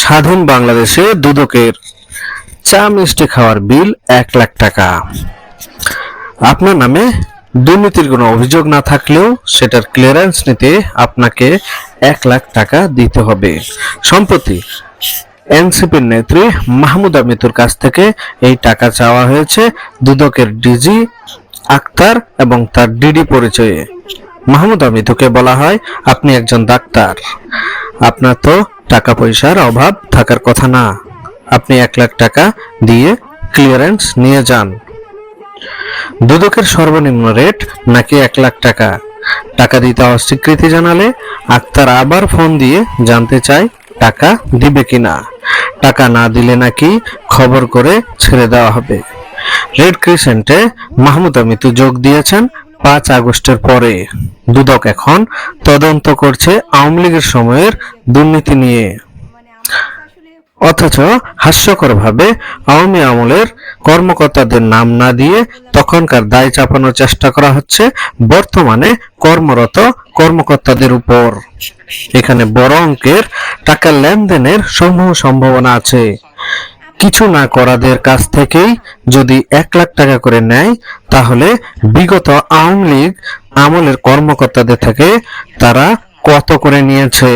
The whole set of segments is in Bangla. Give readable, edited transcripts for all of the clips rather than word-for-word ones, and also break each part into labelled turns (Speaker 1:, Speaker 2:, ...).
Speaker 1: স্বাধীন বাংলাদেশে দুদকের চা মিষ্টি খাওয়ার বিল ১,০০,০০০ টাকা। আপনার নামে দুর্নীতির কোনো অভিযোগ না থাকলেও সেটার ক্লিয়ারেন্স নিতে আপনাকে ১,০০,০০০ টাকা দিতে হবে। সম্প্রতি এনসিপির নেত্রী মাহমুদা মিতুর কাছ থেকে এই টাকা চাওয়া হয়েছে দুদকের ডিজি আক্তার এবং তার ডিডি পরিচয়ে। মাহমুদা মিতুকে বলা হয়, আপনি একজন ডাক্তার, আপনার তো টাকা পয়সার অভাব থাকার কথা না, আপনি ১,০০,০০০ টাকা দিয়ে ক্লিয়ারেন্স নিয়ে যান। দুদকের সর্বনিম্ন রেট নাকি ১,০০,০০০ টাকা। টাকা দিতে অস্বীকৃতি জানালে আক্তার আবার ফোন দিয়ে জানতে চায় টাকা দিবে কিনা। টাকা না দিলে নাকি খবর করে ছেড়ে দেওয়া হবে। রেড ক্রিসেন্টে মাহমুদা মিতু যোগ দিয়েছেন ৫ আগস্টের পরে। দুদক এখন তদন্ত করছে আওয়ামী লীগের সময়ের দুর্নীতি নিয়ে। অথচ হাস্যকরভাবে আওয়ামী আমলের কর্মকর্তাদের নাম না দিয়ে তখনকার দায় চাপানোর চেষ্টা করা হচ্ছে বর্তমানে কর্মরত কর্মকর্তাদের উপর। এখানে বড় অঙ্কের টাকার লেনদেনের সমূহ সম্ভাবনা আছে। কিছু না করাদের কাছ থেকেই যদি ১,০০,০০০ টাকা করে নেয়, তাহলে বিগত আওয়ামী লীগ আমলের কর্মকর্তাদের থেকে তারা কত করে নিয়েছে।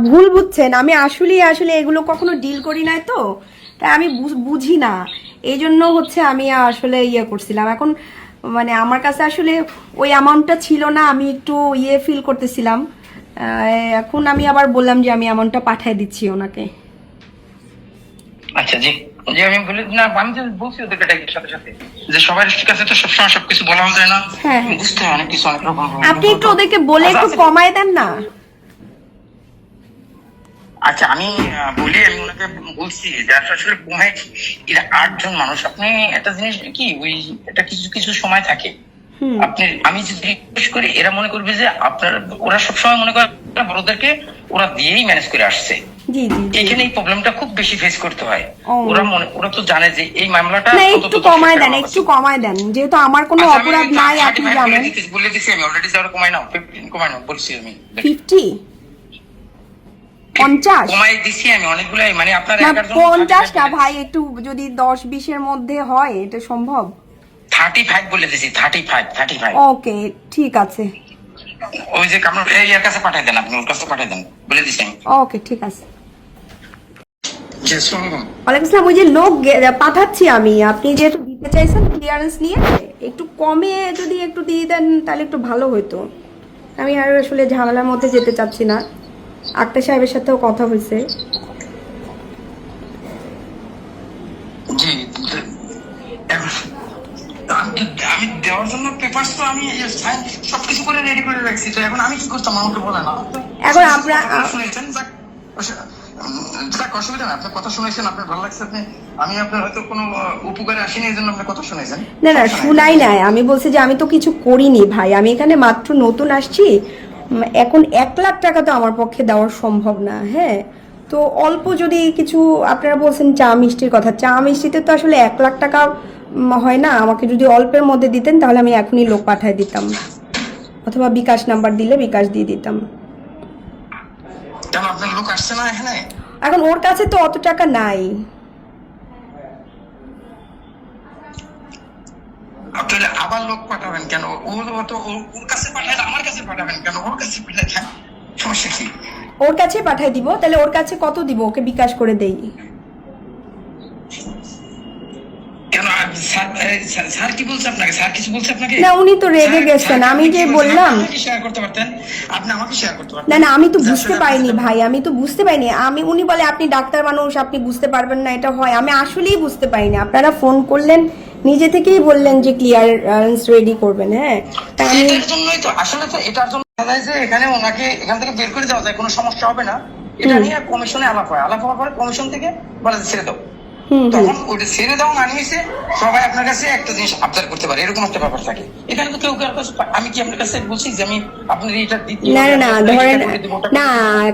Speaker 2: ভুল বুঝছেন, আমি আসলে এগুলো কখনো ডিল করি নাই, তো তাই আমি বুঝি না। এই জন্য হচ্ছে আমি আসলে করছিলাম। এখন মানে আমার কাছে আসলে ওই অ্যামাউন্টটা ছিল না, আমি একটু ফিল করতেছিলাম। এখন আমি আবার বললাম যে আমি অ্যামাউন্টটা পাঠিয়ে দিচ্ছি ওনাকে।
Speaker 3: আচ্ছা জি জি, আমি বলি না, আমি তো বলছি ওদেরকে সাথে সাথে যে সবার কাছে তো সবসময় সবকিছু বলা যায় না।
Speaker 2: হ্যাঁ,
Speaker 3: বুঝতে হয় অনেক কিছু, অনেক রকম।
Speaker 2: আপনি একটু ওদেরকে বলে একটু কমায় দেন না।
Speaker 3: আচ্ছা আমি বলি, আমি ওনাকে বলছি যে আসলে কমাই, এরা ৮ জন মানুষ। আপনি একটা জিনিস কি, ওই এটা কিছু কিছু সময় থাকে, আপনি আমি যদি রিকোয়েস্ট করি এরা মনে করবে যে আপনার, ওরা সবসময় মনে করে বড়দেরকে ওরা দিয়েই ম্যানেজ করে আসছে। এখানে এই প্রবলেমটা খুব বেশি ফেস করতে হয়। ওরা তো জানে যে এই মামলাটা
Speaker 2: একটু কমায় দেন, একটু কমায় দেন, যেহেতু আমার কোনো অপরাধ নাই, আপনি জানেন।
Speaker 3: বলে দিছি আমি অলরেডি, যারা কমাই নাও 15 কমাই নাও বলছি আমি।
Speaker 2: 50
Speaker 3: কমাই দিছি আমি অনেকগুলাই, মানে আপনার
Speaker 2: 50টা ভাই, একটু যদি 10-20 এর মধ্যে হয় এটা সম্ভব।
Speaker 3: 35 বলে দিছি, 35।
Speaker 2: ওকে, ঠিক আছে।
Speaker 3: ওই যে আপনার এর কাছে পাঠিয়ে দেন, আপনি ওর কাছে পাঠিয়ে দেন বলে দিছি আমি।
Speaker 2: ওকে, ঠিক আছে। ওয়ালাইকুম আসসালাম। ওই যে লোক পাঠাচ্ছি আমি, আপনি যেহেতু দিতে চাইছেন ক্লিয়ারেন্স নিয়ে, একটু কমে যদি একটু দিয়ে দেন তাহলে একটু ভালো হতো। আমি আর আসলে ঝামেলার মধ্যে যেতে চাচ্ছি না। আক্তার সাহেবের সাথেও কথা হয়েছে।
Speaker 3: জি, আমি দেওয়ার জন্য পেপারস তো আমি সবকিছু করে রেডি করে রাখছি, তো এখন আমি কি করতাম আমাকে বলে না।
Speaker 2: এখন আপনারা
Speaker 3: শুনেছেন, অসুবিধা না, আপনার কথা শুনেছেন, আপনার ভালো লাগছে। আমি আপনার হয়তো কোনো উপকারে আসিনি, এই জন্য আপনার কথা শুনেছেন।
Speaker 2: না, শুনাই নাই। আমি বলছি যে আমি তো কিছু করিনি ভাই, আমি এখানে মাত্র নতুন আসছি। এখন ১,০০,০০০ টাকা তো আমার পক্ষে দেওয়া সম্ভব না। হ্যাঁ, তো অল্প যদি কিছু, আপনারা বলছেন চা মিষ্টির কথা, চা মিষ্টিতে তো আসলে ১,০০,০০০ টাকা হয় না। আমাকে যদি অল্পের মধ্যে দিতেন তাহলে আমি এখনই লোক পাঠিয়ে দিতাম, অথবা বিকাশ নাম্বার দিলে বিকাশ দিয়ে দিতাম।
Speaker 3: আপনার লোক আসছে না এখানে?
Speaker 2: এখন ওর কাছে তো অত টাকা নাই।
Speaker 3: আপনি আবার লোক পাঠাবেন কেন? ওর কাছে পাঠালে আমার কাছে পাঠাবেন কেন? ওর কাছে পাঠান, সমস্যা কি?
Speaker 2: ওর কাছে পাঠিয়ে দিব। তাহলে ওর কাছে কত দিব? ওকে বিকাশ করে দেই
Speaker 3: কেন? স্যার কি বলছে আপনাকে? স্যার কিছু বলছে আপনাকে?
Speaker 2: না, উনি তো রেগে গেছেন। আমি যে বললাম
Speaker 3: শেয়ার করতে পারতেন, আপনি আমাকে শেয়ার করতে পারতেন।
Speaker 2: না, আমি তো বুঝতে পারিনি ভাই, আমি তো বুঝতে পারিনি। উনি বলে আপনি ডাক্তার মানুষ, আপনি বুঝতে পারবেন না, এটা হয়। আমি আসলেই বুঝতে পারিনি। আপনারা ফোন করলেন, নিজে থেকেই বললেন যে ক্লিয়ারেন্স রেডি করবেন। হ্যাঁ, তাই আমি
Speaker 3: এর জন্যই তো আসলে তো এটার জন্য যে এখানে ওনাকে এখান থেকে বের করে দেওয়া যায়, কোনো সমস্যা হবে না। এটা নিয়ে কমিশনে আলাপ হয়, আলাপ হওয়ার পরে কমিশন থেকে বলে ছেড়ে দাও। তখন ওটা ছেড়ে দাও মানে হয়েছে সবাই আপনার কাছে একটা জিনিস আবদার করতে পারে, এরকম একটা ব্যাপার থাকে। এখানে তো কেউ কারোর কাছে, আমি কি আপনার কাছে বলছি যে আমি আপনার এটা দিতে
Speaker 2: না না না ধরেন না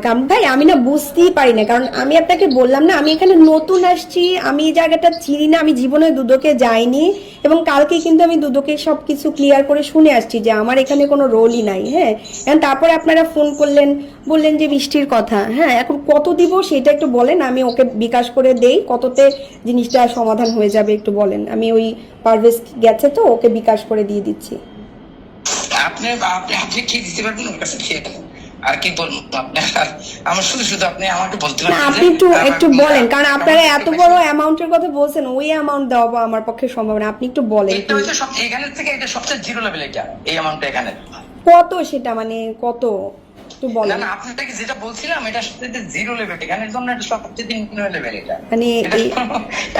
Speaker 2: কারণ ভাই আমি না বুঝতেই পারি না, কারণ আমি আপনাকে বললাম না আমি এখানে নতুন আসছি, আমি এই জায়গাটা চিনি না, আমি জীবনে দুদকে যাইনি, এবং কালকে কিন্তু আমি দুদকে সবকিছু ক্লিয়ার করে শুনে আসছি যে আমার এখানে কোনো রোলই নাই। হ্যাঁ, এখন তারপরে আপনারা ফোন করলেন, বললেন যে বৃষ্টির কথা। হ্যাঁ, এখন কত দিব সেটা একটু বলেন, আমি ওকে বিকাশ করে দেই, কততে জিনিসটা সমাধান হয়ে যাবে একটু বলেন। আমি ওই পারভেজ গেছে তো, ওকে বিকাশ করে দিয়ে দিচ্ছি।
Speaker 3: আপনি আপনি আপনি খেয়ে দিতে পারবেন, ওর কাছে খেয়ে দেবেন। আর কি বলবো আপনার, আমার শুধু শুধু আপনি আমাকে বলতে
Speaker 2: না
Speaker 3: পারেন
Speaker 2: আপনি একটু একটু বলেন, কারণ আপনারা এত বড় অ্যামাউন্টের কথা বলছেন, ওই অ্যামাউন্ট দেওয়া আমার পক্ষে সম্ভব না। আপনি একটু বলেন
Speaker 3: এটা হচ্ছে সব এখানের থেকে এটা সবচেয়ে জিরো লেভেল, এটা এই অ্যামাউন্টটা এখানে।
Speaker 2: কত সেটা, মানে কত একটু
Speaker 3: না
Speaker 2: বলেন।
Speaker 3: না, আপনাকে যেটা বলছিলাম এটা সবচেয়ে জিরো লেভেল, এখানের জন্য এটা সবচেয়ে নিম্ন লেভেল এটা।
Speaker 2: মানে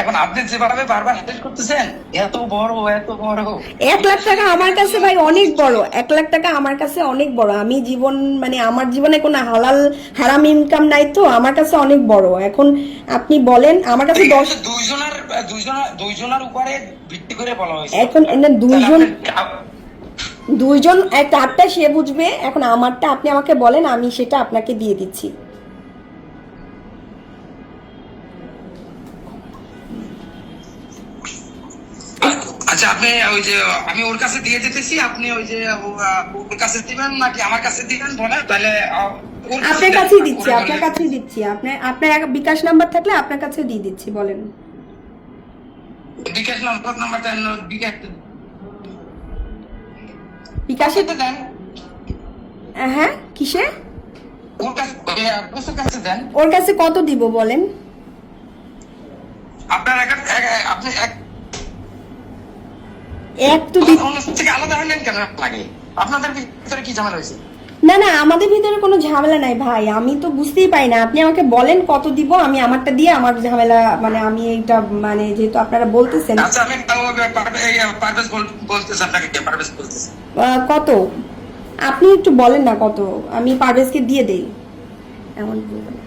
Speaker 3: এখন আপনি যেভাবে বারবার হাতের করতেছেন, এত বড় এত বড়।
Speaker 2: 1 লাখ টাকা আমার কাছে ভাই অনেক বড়, 1 লাখ টাকা আমার কাছে অনেক বড়। আমি জীবন মানে আমার জীবনে কোনো হালাল হারাম ইনকাম নাই, তো আমার কাছে অনেক বড়। এখন আপনি বলেন আমার কাছে 10
Speaker 3: দুইজনের উপরে ভিত্তি করে বলা হয়েছে।
Speaker 2: এখন না দুইজন একটা আটটা সে বুঝবে, এখন আমারটা আপনি আমাকে বলেন, আমি সেটা আপনাকে দিয়ে দিচ্ছি।
Speaker 3: আচ্ছা, আপনি ওই যে আমি ওর কাছে দিয়ে দিতেছি, আপনি ওই যে ওর কাছে দিবেন নাকি আমার কাছে দিবেন বলেন, তাহলে
Speaker 2: আপনার কাছেই দিচ্ছি, আপনার কাছেই দিচ্ছি। আপনার আপনার বিকাশ নাম্বার থাকলে আপনার কাছে দিয়ে দিচ্ছি, বলেন।
Speaker 3: বিকাশ নাম্বারটা
Speaker 2: বিকাশে
Speaker 3: দেন।
Speaker 2: হ্যাঁ, কিসে?
Speaker 3: ওর কাছে দেন।
Speaker 2: ওর কাছে কত দিব বলেন?
Speaker 3: আপনার আপনি
Speaker 2: এক তো
Speaker 3: থেকে আলাদা হলেন কেন লাগে? আপনাদের ভিতরে কি ঝামেলা হয়েছে?
Speaker 2: না না, আমাদের ভিতরে কোনো ঝামেলা নাই ভাই, আমি তো বুঝতেই পাই না। আপনি আমাকে বলেন কত দিব, আমি আমারটা দিয়ে আমার ঝামেলা, মানে আমি এইটা মানে যেহেতু আপনারা বলতেছেন।
Speaker 3: আচ্ছা, আমি পারভেজ বলতেছি, আপনাকে পারভেজ বলতেছি।
Speaker 2: কত আপনি একটু বলেন না কত, আমি পারভেজকে দিয়ে দেই। এমন বলবেন না।